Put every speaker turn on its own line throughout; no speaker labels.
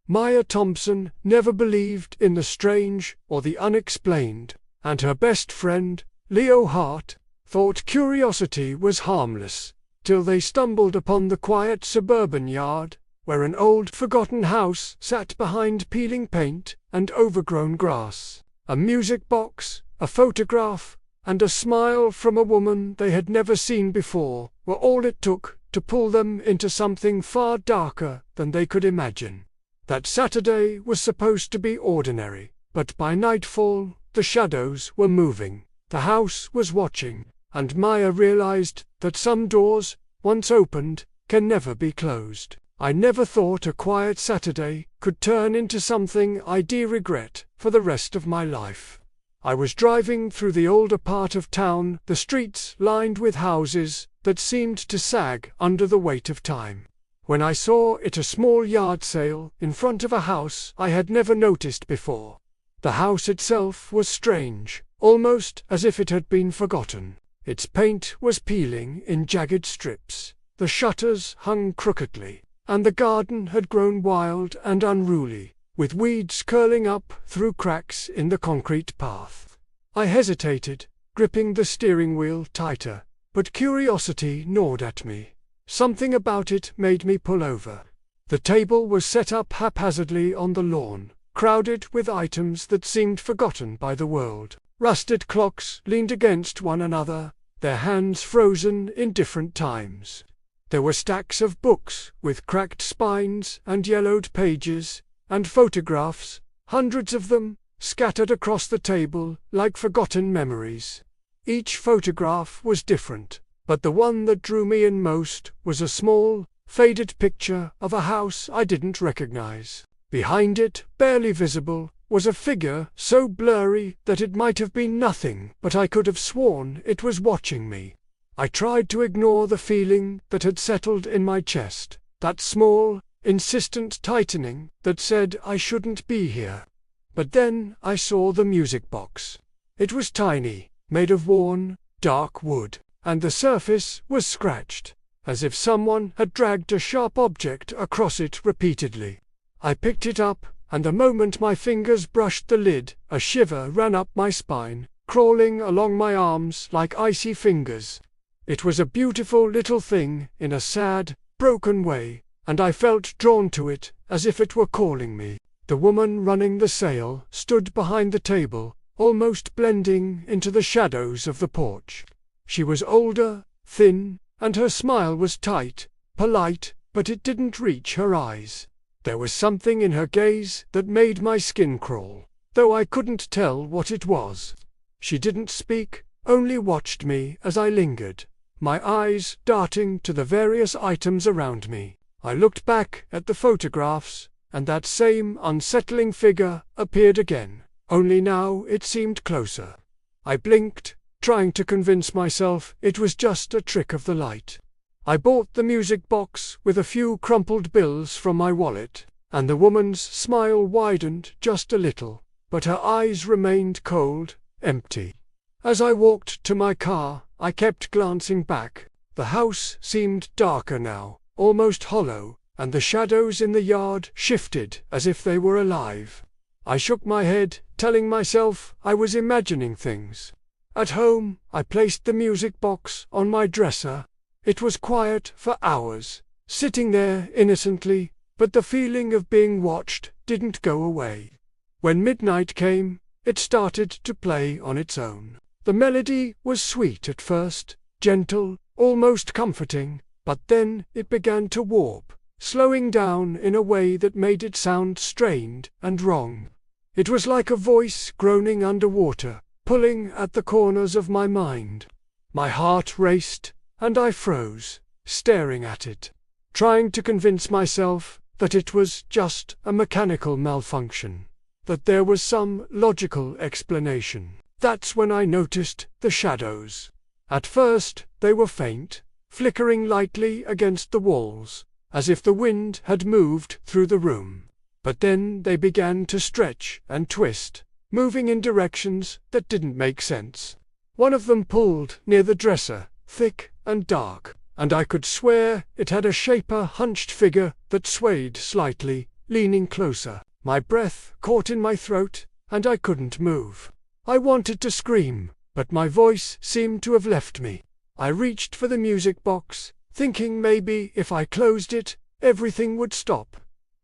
Maya Thompson never believed in the strange or the unexplained, and her best friend, Leo Hart, thought curiosity was harmless, till they stumbled upon the quiet suburban yard, where an old forgotten house sat behind peeling paint and overgrown grass. A music box, a photograph, and a smile from a woman they had never seen before were all it took to pull them into something far darker than they could imagine. That Saturday was supposed to be ordinary, but by nightfall the shadows were moving, the house was watching, and Maya realized that some doors, once opened, can never be closed. I never thought a quiet Saturday could turn into something I'd regret for the rest of my life. I was driving through the older part of town, the streets lined with houses that seemed to sag under the weight of time, when I saw it a small yard sale in front of a house I had never noticed before. The house itself was strange, almost as if it had been forgotten. Its paint was peeling in jagged strips, the shutters hung crookedly, and the garden had grown wild and unruly, with weeds curling up through cracks in the concrete path. I hesitated, gripping the steering wheel tighter, but curiosity gnawed at me. Something about it made me pull over. The table was set up haphazardly on the lawn, crowded with items that seemed forgotten by the world. Rusted clocks leaned against one another, their hands frozen in different times. There were stacks of books with cracked spines and yellowed pages, and photographs, hundreds of them, scattered across the table like forgotten memories. Each photograph was different, but the one that drew me in most was a small, faded picture of a house I didn't recognize. Behind it, barely visible, was a figure so blurry that it might have been nothing, but I could have sworn it was watching me. I tried to ignore the feeling that had settled in my chest, that small, insistent tightening that said I shouldn't be here. But then I saw the music box. It was tiny, made of worn, dark wood, and the surface was scratched, as if someone had dragged a sharp object across it repeatedly. I picked it up, and the moment my fingers brushed the lid, a shiver ran up my spine, crawling along my arms like icy fingers. It was a beautiful little thing in a sad, broken way, and I felt drawn to it as if it were calling me. The woman running the sale stood behind the table, almost blending into the shadows of the porch. She was older, thin, and her smile was tight, polite, but it didn't reach her eyes. There was something in her gaze that made my skin crawl, though I couldn't tell what it was. She didn't speak, only watched me as I lingered, my eyes darting to the various items around me. I looked back at the photographs, and that same unsettling figure appeared again, only now it seemed closer. I blinked, trying to convince myself it was just a trick of the light. I bought the music box with a few crumpled bills from my wallet, and the woman's smile widened just a little, but her eyes remained cold, empty. As I walked to my car, I kept glancing back. The house seemed darker now, almost hollow, and the shadows in the yard shifted as if they were alive. I shook my head, telling myself I was imagining things. At home, I placed the music box on my dresser. It was quiet for hours, sitting there innocently, but the feeling of being watched didn't go away. When midnight came, it started to play on its own. The melody was sweet at first, gentle, almost comforting, but then it began to warp, slowing down in a way that made it sound strained and wrong. It was like a voice groaning underwater, pulling at the corners of my mind. My heart raced, and I froze, staring at it, trying to convince myself that it was just a mechanical malfunction, that there was some logical explanation. That's when I noticed the shadows. At first, they were faint, flickering lightly against the walls, as if the wind had moved through the room. But then they began to stretch and twist, moving in directions that didn't make sense. One of them pulled near the dresser, thick and dark, and I could swear it had a shape, a hunched figure that swayed slightly, leaning closer, my breath caught in my throat, and I couldn't move. I wanted to scream, but my voice seemed to have left me. I reached for the music box, thinking maybe if I closed it, everything would stop.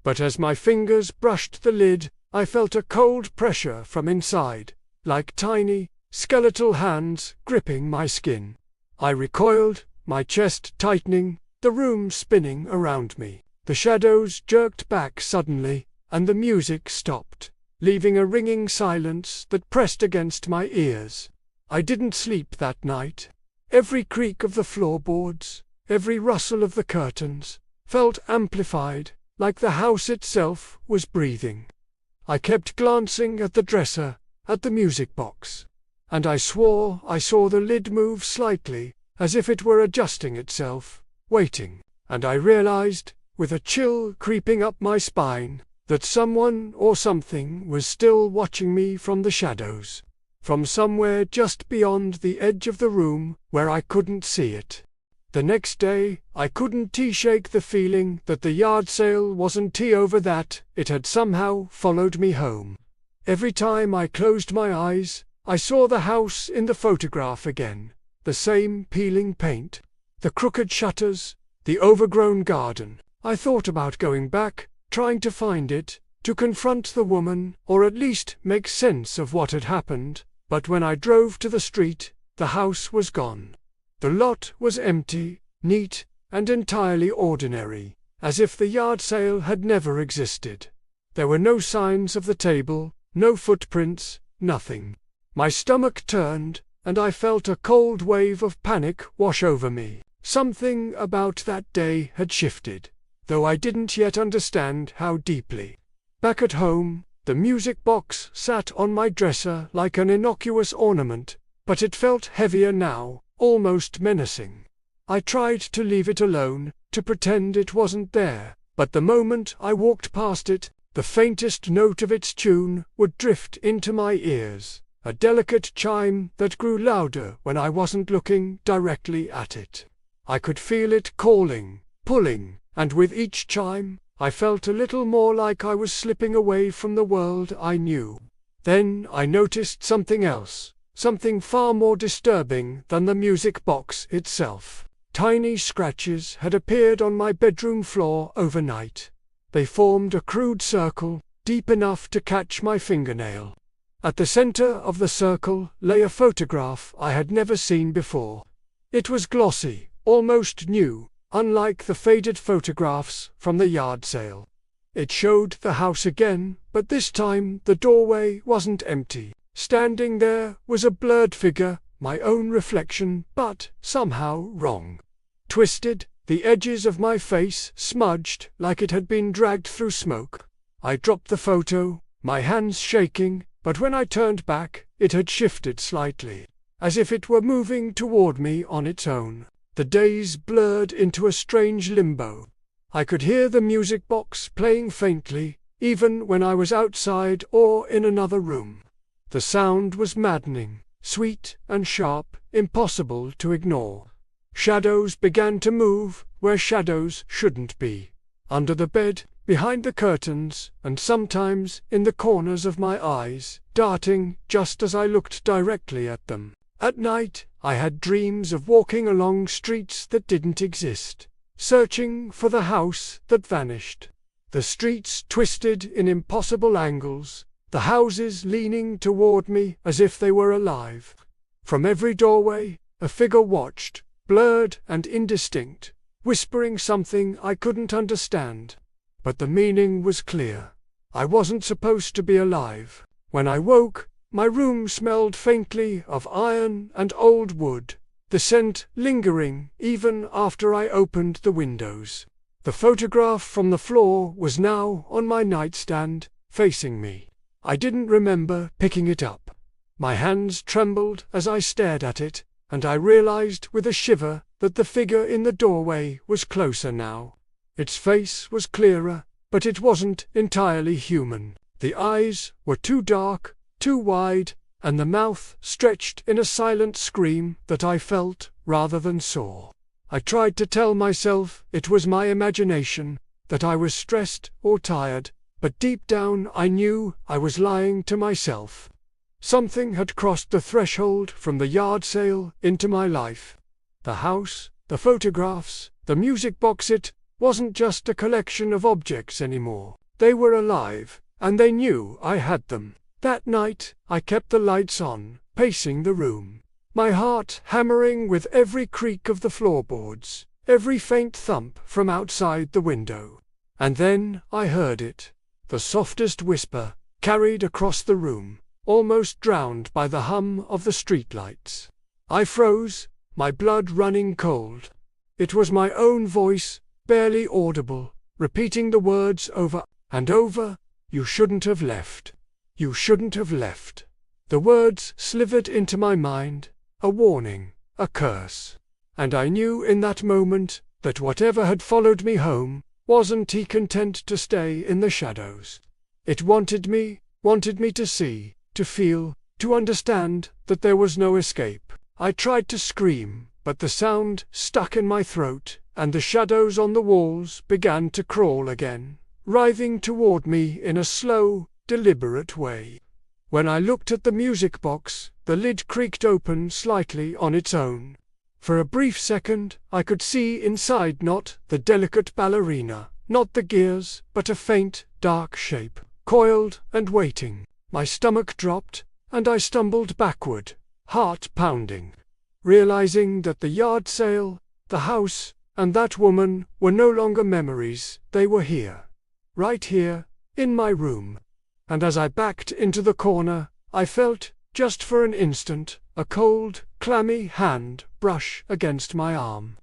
But as my fingers brushed the lid, I felt a cold pressure from inside, like tiny, skeletal hands gripping my skin. I recoiled, my chest tightening, the room spinning around me. The shadows jerked back suddenly, and the music stopped, leaving a ringing silence that pressed against my ears. I didn't sleep that night. Every creak of the floorboards, every rustle of the curtains, felt amplified, like the house itself was breathing. I kept glancing at the dresser, at the music box, and I swore I saw the lid move slightly, as if it were adjusting itself, waiting, and I realized, with a chill creeping up my spine, that someone or something was still watching me from the shadows, from somewhere just beyond the edge of the room where I couldn't see it. The next day, I couldn't shake the feeling that the yard sale wasn't over, that it had somehow followed me home. Every time I closed my eyes, I saw the house in the photograph again, the same peeling paint, the crooked shutters, the overgrown garden. I thought about going back, trying to find it, to confront the woman, or at least make sense of what had happened, but when I drove to the street, the house was gone. The lot was empty, neat, and entirely ordinary, as if the yard sale had never existed. There were no signs of the table, no footprints, nothing. My stomach turned, and I felt a cold wave of panic wash over me. Something about that day had shifted, though I didn't yet understand how deeply. Back at home, the music box sat on my dresser like an innocuous ornament, but it felt heavier now, almost menacing. I tried to leave it alone, to pretend it wasn't there, but the moment I walked past it, the faintest note of its tune would drift into my ears, a delicate chime that grew louder when I wasn't looking directly at it. I could feel it calling, pulling, and with each chime, I felt a little more like I was slipping away from the world I knew. Then I noticed something else, something far more disturbing than the music box itself. Tiny scratches had appeared on my bedroom floor overnight. They formed a crude circle, deep enough to catch my fingernail. At the center of the circle lay a photograph I had never seen before. It was glossy, almost new, unlike the faded photographs from the yard sale. It showed the house again, but this time the doorway wasn't empty. Standing there was a blurred figure, my own reflection, but somehow wrong. Twisted, the edges of my face smudged like it had been dragged through smoke. I dropped the photo, my hands shaking, but when I turned back, it had shifted slightly, as if it were moving toward me on its own. The days blurred into a strange limbo. I could hear the music box playing faintly, even when I was outside or in another room. The sound was maddening, sweet and sharp, impossible to ignore. Shadows began to move where shadows shouldn't be. Under the bed, behind the curtains, and sometimes in the corners of my eyes, darting just as I looked directly at them. At night, I had dreams of walking along streets that didn't exist, searching for the house that vanished. The streets twisted in impossible angles, the houses leaning toward me as if they were alive. From every doorway, a figure watched, blurred and indistinct, whispering something I couldn't understand. But the meaning was clear. I wasn't supposed to be alive. When I woke, my room smelled faintly of iron and old wood, the scent lingering even after I opened the windows. The photograph from the floor was now on my nightstand, facing me. I didn't remember picking it up. My hands trembled as I stared at it, and I realized with a shiver that the figure in the doorway was closer now. Its face was clearer, but it wasn't entirely human. The eyes were too dark, too wide, and the mouth stretched in a silent scream that I felt rather than saw. I tried to tell myself it was my imagination, that I was stressed or tired, but deep down I knew I was lying to myself. Something had crossed the threshold from the yard sale into my life. The house, the photographs, the music box, it wasn't just a collection of objects anymore. They were alive, and they knew I had them. That night, I kept the lights on, pacing the room, my heart hammering with every creak of the floorboards, every faint thump from outside the window. And then I heard it, the softest whisper, carried across the room, almost drowned by the hum of the streetlights. I froze, my blood running cold. It was my own voice, barely audible, repeating the words over and over, "You shouldn't have left. You shouldn't have left." The words slivered into my mind, a warning, a curse. And I knew in that moment that whatever had followed me home, wasn't he content to stay in the shadows. It wanted me to see, to feel, to understand that there was no escape. I tried to scream, but the sound stuck in my throat, and the shadows on the walls began to crawl again, writhing toward me in a slow, deliberate way. When I looked at the music box, the lid creaked open slightly on its own. For a brief second, I could see inside not the delicate ballerina, not the gears, but a faint, dark shape, coiled and waiting. My stomach dropped, and I stumbled backward, heart pounding, realizing that the yard sale, the house, and that woman were no longer memories. They were here, right here, in my room. And as I backed into the corner, I felt, just for an instant, a cold, clammy hand brush against my arm.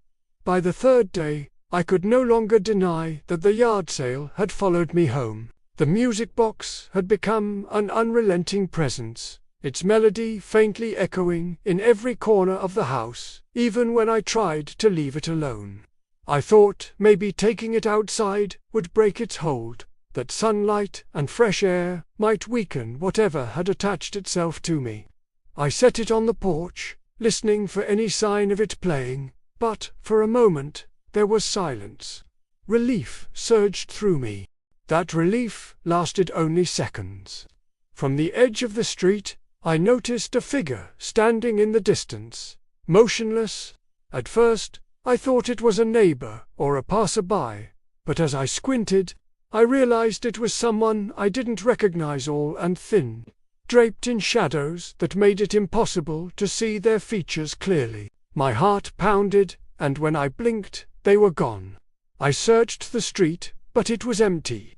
By the third day, I could no longer deny that the yard sale had followed me home. The music box had become an unrelenting presence, its melody faintly echoing in every corner of the house, even when I tried to leave it alone. I thought maybe taking it outside would break its hold, that sunlight and fresh air might weaken whatever had attached itself to me. I set it on the porch, listening for any sign of it playing, but, for a moment, there was silence. Relief surged through me. That relief lasted only seconds. From the edge of the street, I noticed a figure standing in the distance, motionless. At first, I thought it was a neighbor or a passerby, but as I squinted, I realized it was someone I didn't recognize, all and thin, draped in shadows that made it impossible to see their features clearly. My heart pounded, and when I blinked, they were gone. I searched the street, but it was empty.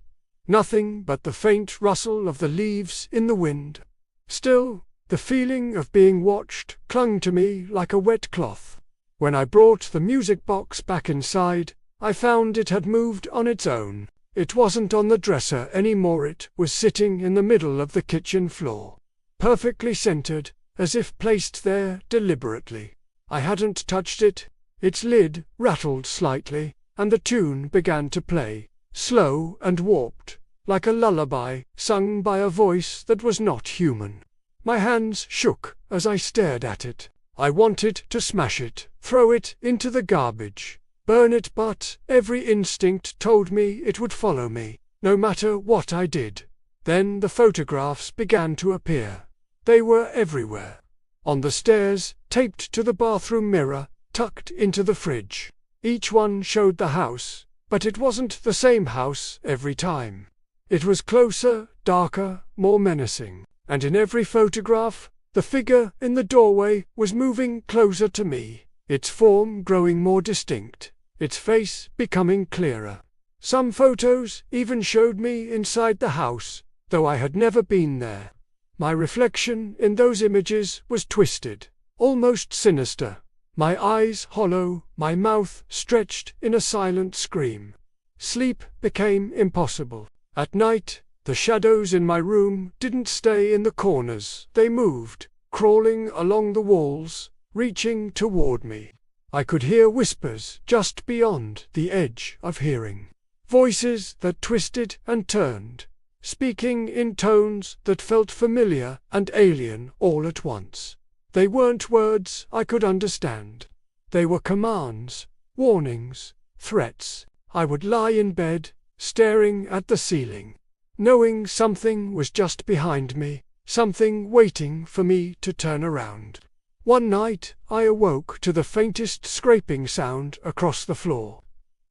Nothing but the faint rustle of the leaves in the wind. Still, the feeling of being watched clung to me like a wet cloth. When I brought the music box back inside, I found it had moved on its own. It wasn't on the dresser anymore, it was sitting in the middle of the kitchen floor, perfectly centered, as if placed there deliberately. I hadn't touched it. Its lid rattled slightly, and the tune began to play, slow and warped, like a lullaby sung by a voice that was not human. My hands shook as I stared at it. I wanted to smash it, throw it into the garbage, burn it, but every instinct told me it would follow me, no matter what I did. Then the photographs began to appear. They were everywhere. On the stairs, taped to the bathroom mirror, tucked into the fridge. Each one showed the house, but it wasn't the same house every time. It was closer, darker, more menacing, and in every photograph, the figure in the doorway was moving closer to me, its form growing more distinct, its face becoming clearer. Some photos even showed me inside the house, though I had never been there. My reflection in those images was twisted, almost sinister, my eyes hollow, my mouth stretched in a silent scream. Sleep became impossible. At night, the shadows in my room didn't stay in the corners. They moved, crawling along the walls, reaching toward me. I could hear whispers just beyond the edge of hearing. Voices that twisted and turned, speaking in tones that felt familiar and alien all at once. They weren't words I could understand. They were commands, warnings, threats. I would lie in bed, staring at the ceiling, knowing something was just behind me, something waiting for me to turn around. One night, I awoke to the faintest scraping sound across the floor.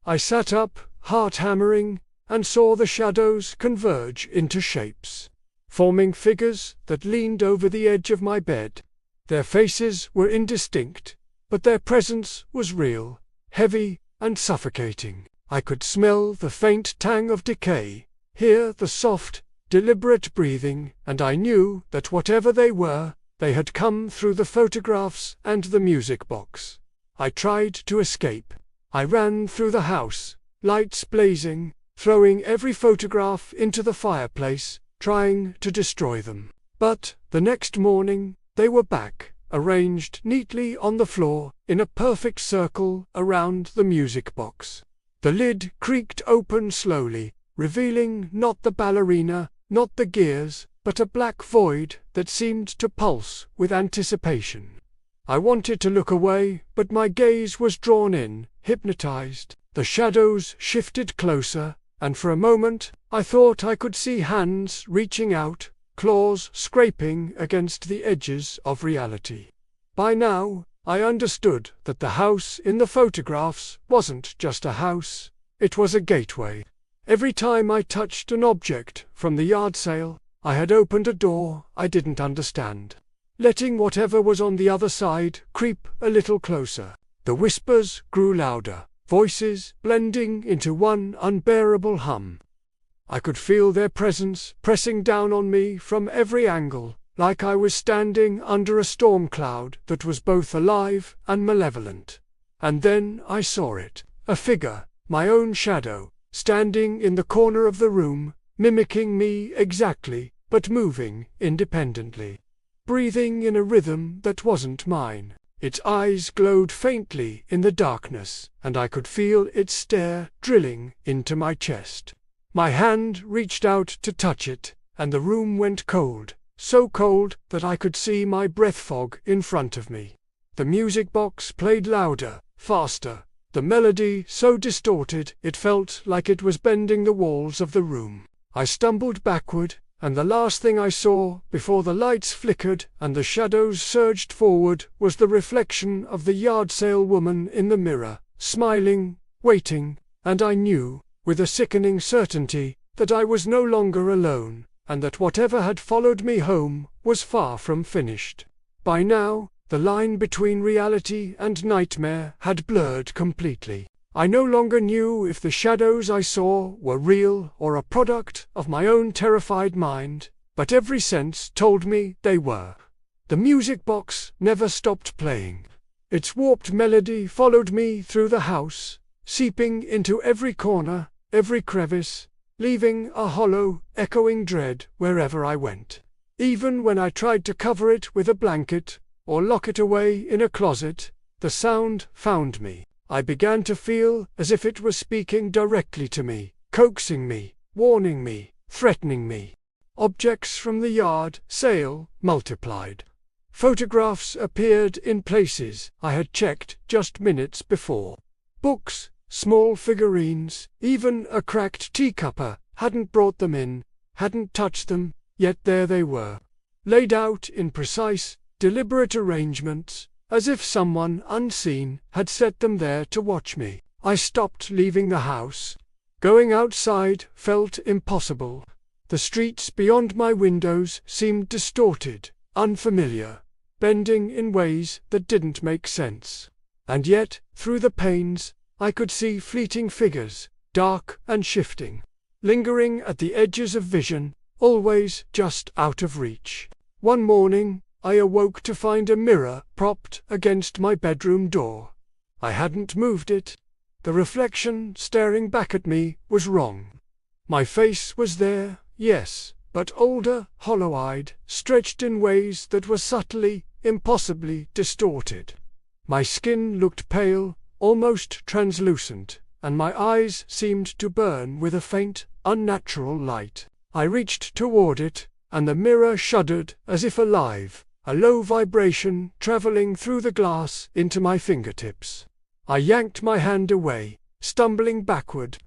I sat up, heart hammering, and saw the shadows converge into shapes, forming figures that leaned over the edge of my bed. Their faces were indistinct, but their presence was real, heavy, and suffocating. I could smell the faint tang of decay, hear the soft, deliberate breathing, and I knew that whatever they were, they had come through the photographs and the music box. I tried to escape. I ran through the house, lights blazing, throwing every photograph into the fireplace, trying to destroy them. But the next morning, they were back, arranged neatly on the floor, in a perfect circle around the music box. The lid creaked open slowly, revealing not the ballerina, not the gears, but a black void that seemed to pulse with anticipation. I wanted to look away, but my gaze was drawn in, hypnotized. The shadows shifted closer, and for a moment, I thought I could see hands reaching out, claws scraping against the edges of reality. By now, I understood that the house in the photographs wasn't just a house, it was a gateway. Every time I touched an object from the yard sale, I had opened a door I didn't understand, letting whatever was on the other side creep a little closer. The whispers grew louder, voices blending into one unbearable hum. I could feel their presence pressing down on me from every angle, like I was standing under a storm cloud that was both alive and malevolent. And then I saw it, a figure, my own shadow, standing in the corner of the room, mimicking me exactly, but moving independently, breathing in a rhythm that wasn't mine. Its eyes glowed faintly in the darkness, and I could feel its stare drilling into my chest. My hand reached out to touch it, and the room went cold, so cold that I could see my breath fog in front of me. The music box played louder, faster, the melody so distorted it felt like it was bending the walls of the room. I stumbled backward, and the last thing I saw before the lights flickered and the shadows surged forward was the reflection of the yard sale woman in the mirror, smiling, waiting, and I knew, with a sickening certainty, that I was no longer alone, and that whatever had followed me home was far from finished. By now, the line between reality and nightmare had blurred completely. I no longer knew if the shadows I saw were real or a product of my own terrified mind, but every sense told me they were. The music box never stopped playing. Its warped melody followed me through the house, seeping into every corner, every crevice, leaving a hollow, echoing dread wherever I went. Even when I tried to cover it with a blanket, or lock it away in a closet, the sound found me. I began to feel as if it was speaking directly to me, coaxing me, warning me, threatening me. Objects from the yard sale multiplied. Photographs appeared in places I had checked just minutes before. Books, small figurines, even a cracked teacupper hadn't brought them in, hadn't touched them, yet there they were, laid out in precise, deliberate arrangements, as if someone unseen had set them there to watch me. I stopped leaving the house. Going outside felt impossible. The streets beyond my windows seemed distorted, unfamiliar, bending in ways that didn't make sense. And yet, through the panes, I could see fleeting figures, dark and shifting, lingering at the edges of vision, always just out of reach. One morning, I awoke to find a mirror propped against my bedroom door. I hadn't moved it. The reflection staring back at me was wrong. My face was there, yes, but older, hollow-eyed, stretched in ways that were subtly, impossibly distorted. My skin looked pale, almost translucent, and my eyes seemed to burn with a faint, unnatural light. I reached toward it, and the mirror shuddered as if alive, a low vibration traveling through the glass into my fingertips. I yanked my hand away, stumbling backward.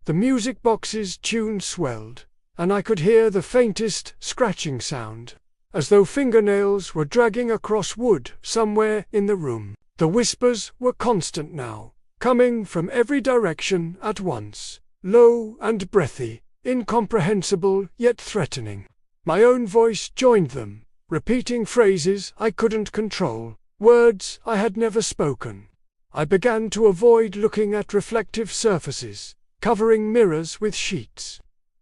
The music box's tune swelled, and I could hear the faintest scratching sound, as though fingernails were dragging across wood somewhere in the room. The whispers were constant now, coming from every direction at once, low and breathy, incomprehensible yet threatening. My own voice joined them, repeating phrases I couldn't control, words I had never spoken. I began to avoid looking at reflective surfaces, covering mirrors with sheets.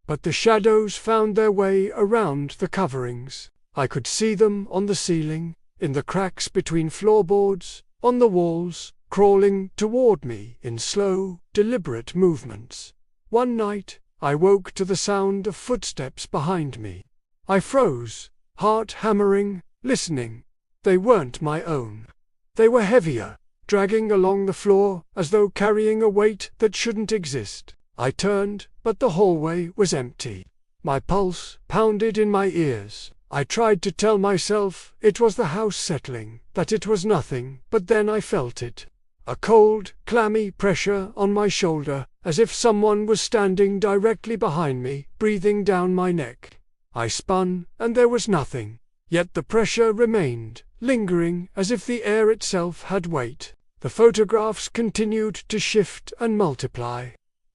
But the shadows found their way around the coverings. I could see them on the ceiling, in the cracks between floorboards, on the walls, crawling toward me in slow, deliberate movements. One night, I woke to the sound of footsteps behind me. I froze, heart hammering, listening. They weren't my own. They were heavier, dragging along the floor as though carrying a weight that shouldn't exist. I turned, but the hallway was empty. My pulse pounded in my ears. I tried to tell myself it was the house settling, that it was nothing, but then I felt it. A cold, clammy pressure on my shoulder, as if someone was standing directly behind me, breathing down my neck. I spun, and there was nothing. Yet the pressure remained, lingering as if the air itself had weight. The photographs continued to shift and multiply.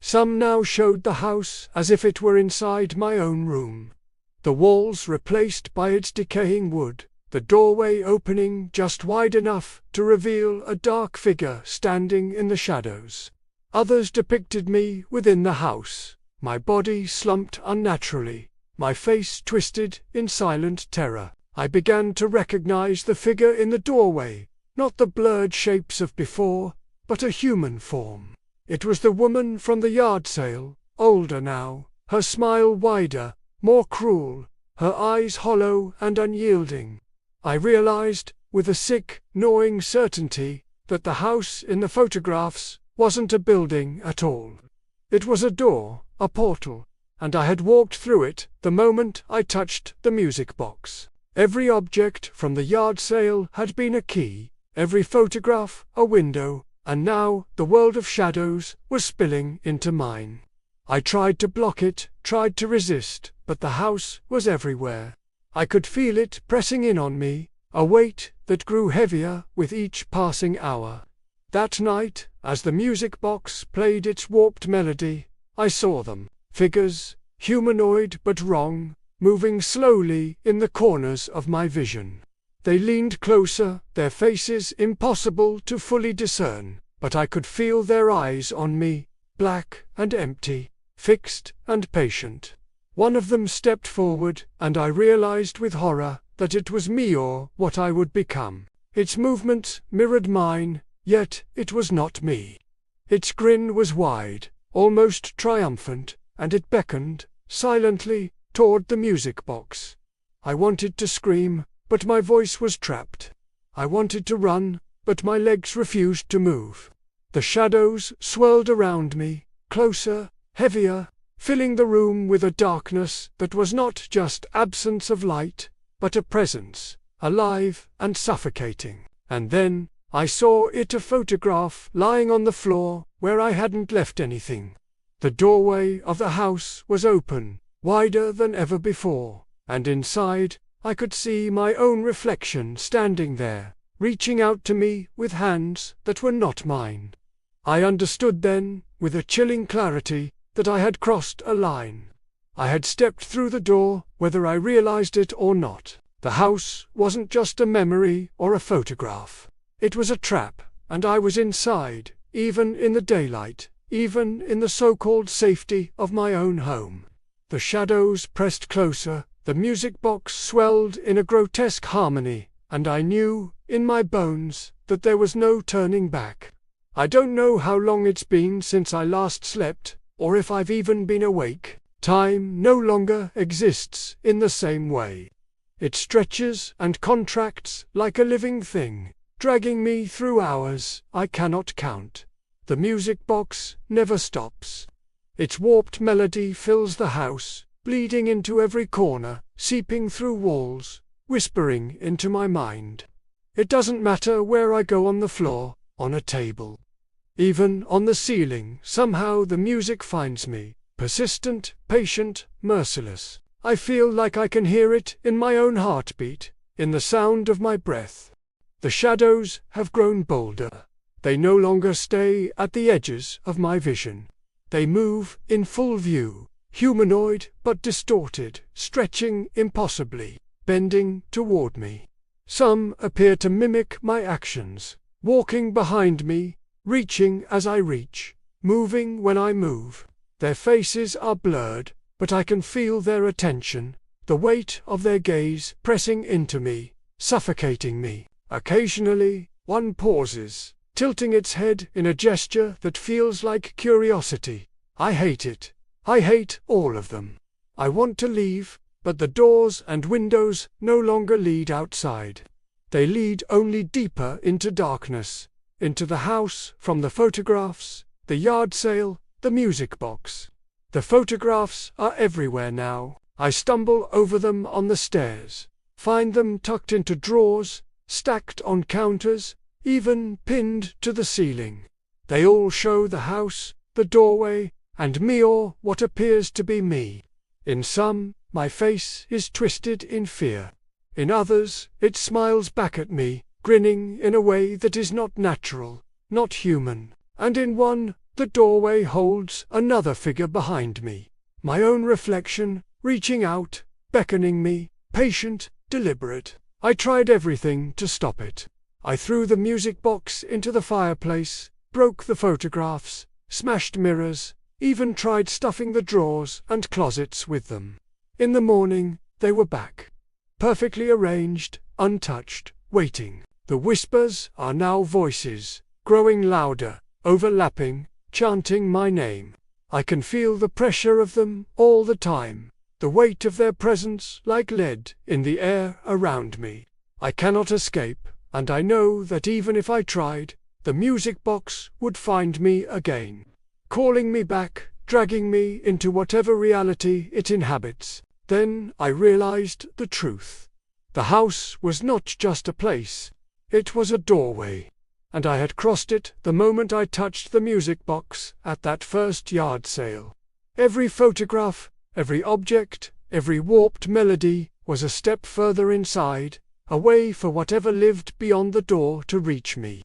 Some now showed the house as if it were inside my own room. The walls replaced by its decaying wood, the doorway opening just wide enough to reveal a dark figure standing in the shadows. Others depicted me within the house, my body slumped unnaturally, my face twisted in silent terror. I began to recognize the figure in the doorway, not the blurred shapes of before, but a human form. It was the woman from the yard sale, older now, her smile wider, more cruel, her eyes hollow and unyielding. I realized, with a sick, gnawing certainty, that the house in the photographs wasn't a building at all. It was a door, a portal, and I had walked through it the moment I touched the music box. Every object from the yard sale had been a key, every photograph a window, and now the world of shadows was spilling into mine. I tried to block it, tried to resist, but the house was everywhere. I could feel it pressing in on me, a weight that grew heavier with each passing hour. That night, as the music box played its warped melody, I saw them, figures, humanoid but wrong, moving slowly in the corners of my vision. They leaned closer, their faces impossible to fully discern, but I could feel their eyes on me, black and empty, fixed and patient. One of them stepped forward, and I realized with horror that it was me or what I would become. Its movements mirrored mine, yet it was not me. Its grin was wide, almost triumphant, and it beckoned, silently, toward the music box. I wanted to scream, but my voice was trapped. I wanted to run, but my legs refused to move. The shadows swirled around me, closer, heavier, filling the room with a darkness that was not just absence of light, but a presence, alive and suffocating. And then, I saw it, a photograph lying on the floor where I hadn't left anything. The doorway of the house was open, wider than ever before, and inside, I could see my own reflection standing there, reaching out to me with hands that were not mine. I understood then, with a chilling clarity, that I had crossed a line. I had stepped through the door, whether I realized it or not. The house wasn't just a memory or a photograph. It was a trap, and I was inside, even in the daylight, even in the so-called safety of my own home. The shadows pressed closer, the music box swelled in a grotesque harmony, and I knew, in my bones, that there was no turning back. I don't know how long it's been since I last slept, or if I've even been awake. Time no longer exists in the same way. It stretches and contracts like a living thing, dragging me through hours I cannot count. The music box never stops. Its warped melody fills the house, bleeding into every corner, seeping through walls, whispering into my mind. It doesn't matter where I go, on the floor, on a table. Even on the ceiling, somehow the music finds me, Persistent, patient, merciless. I feel like I can hear it in my own heartbeat, in the sound of my breath. The shadows have grown bolder. They no longer stay at the edges of my vision. They move in full view, humanoid but distorted, stretching impossibly, bending toward me. Some appear to mimic my actions, walking behind me, reaching as I reach, moving when I move. Their faces are blurred, but I can feel their attention, the weight of their gaze pressing into me, suffocating me. Occasionally, one pauses, tilting its head in a gesture that feels like curiosity. I hate it. I hate all of them. I want to leave, but the doors and windows no longer lead outside. They lead only deeper into darkness, into the house from the photographs, the yard sale, the music box. The photographs are everywhere now. I stumble over them on the stairs, find them tucked into drawers, stacked on counters, even pinned to the ceiling. They all show the house, the doorway, and me, or what appears to be me. In some, my face is twisted in fear. In others, it smiles back at me, grinning in a way that is not natural, not human. And in one, the doorway holds another figure behind me. My own reflection, reaching out, beckoning me, patient, deliberate. I tried everything to stop it. I threw the music box into the fireplace, broke the photographs, smashed mirrors, even tried stuffing the drawers and closets with them. In the morning, they were back. Perfectly arranged, untouched, waiting. The whispers are now voices, growing louder, overlapping, chanting my name. I can feel the pressure of them all the time, the weight of their presence like lead in the air around me. I cannot escape, and I know that even if I tried, the music box would find me again, calling me back, dragging me into whatever reality it inhabits. Then I realized the truth. The house was not just a place, it was a doorway, and I had crossed it the moment I touched the music box at that first yard sale. Every photograph, every object, every warped melody was a step further inside, a way for whatever lived beyond the door to reach me.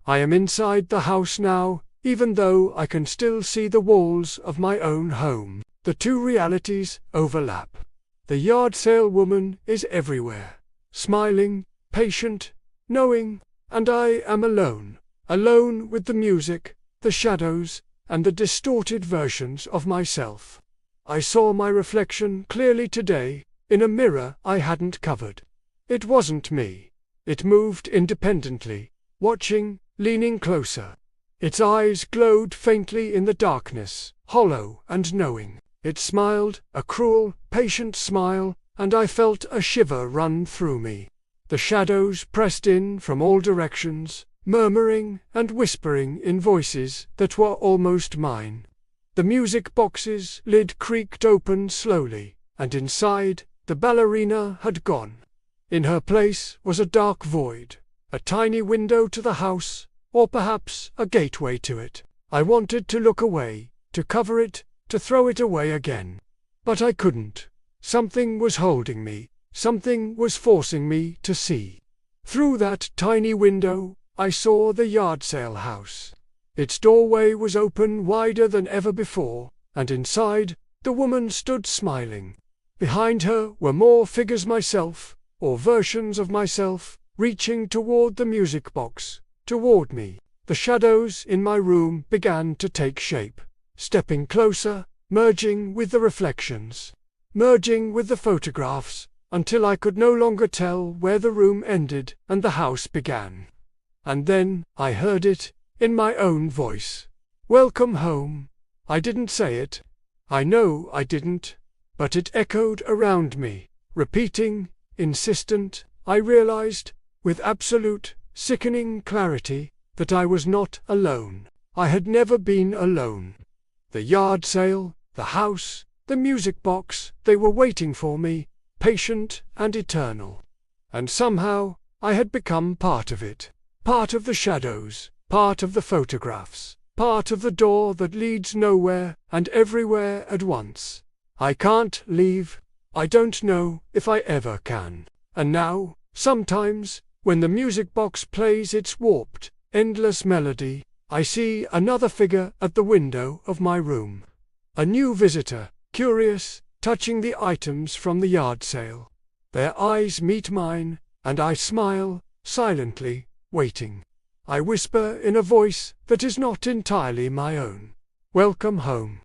I am inside the house now, even though I can still see the walls of my own home. The two realities overlap. The yard sale woman is everywhere, smiling, patient, knowing, and I am alone, alone with the music, the shadows, and the distorted versions of myself. I saw my reflection clearly today, in a mirror I hadn't covered. It wasn't me. It moved independently, watching, leaning closer. Its eyes glowed faintly in the darkness, hollow and knowing. It smiled, a cruel, patient smile, and I felt a shiver run through me. The shadows pressed in from all directions, murmuring and whispering in voices that were almost mine. The music box's lid creaked open slowly, and inside, the ballerina had gone. In her place was a dark void, a tiny window to the house, or perhaps a gateway to it. I wanted to look away, to cover it, to throw it away again. But I couldn't. Something was holding me, something was forcing me to see. Through that tiny window, I saw the yard sale house. Its doorway was open wider than ever before, and inside, the woman stood smiling. Behind her were more figures, myself, or versions of myself, reaching toward the music box, toward me. The shadows in my room began to take shape, stepping closer, merging with the reflections, merging with the photographs, until I could no longer tell where the room ended and the house began. And then I heard it, in my own voice. Welcome home. I didn't say it. I know I didn't. But it echoed around me, repeating, insistent. I realized, with absolute, sickening clarity, that I was not alone. I had never been alone. The yard sale, the house, the music box, they were waiting for me, patient and eternal. And somehow, I had become part of it. Part of the shadows, part of the photographs, part of the door that leads nowhere and everywhere at once. I can't leave. I don't know if I ever can. And now, sometimes, when the music box plays its warped, endless melody, I see another figure at the window of my room. A new visitor, curious, touching the items from the yard sale. Their eyes meet mine, and I smile, silently, waiting. I whisper in a voice that is not entirely my own. Welcome home.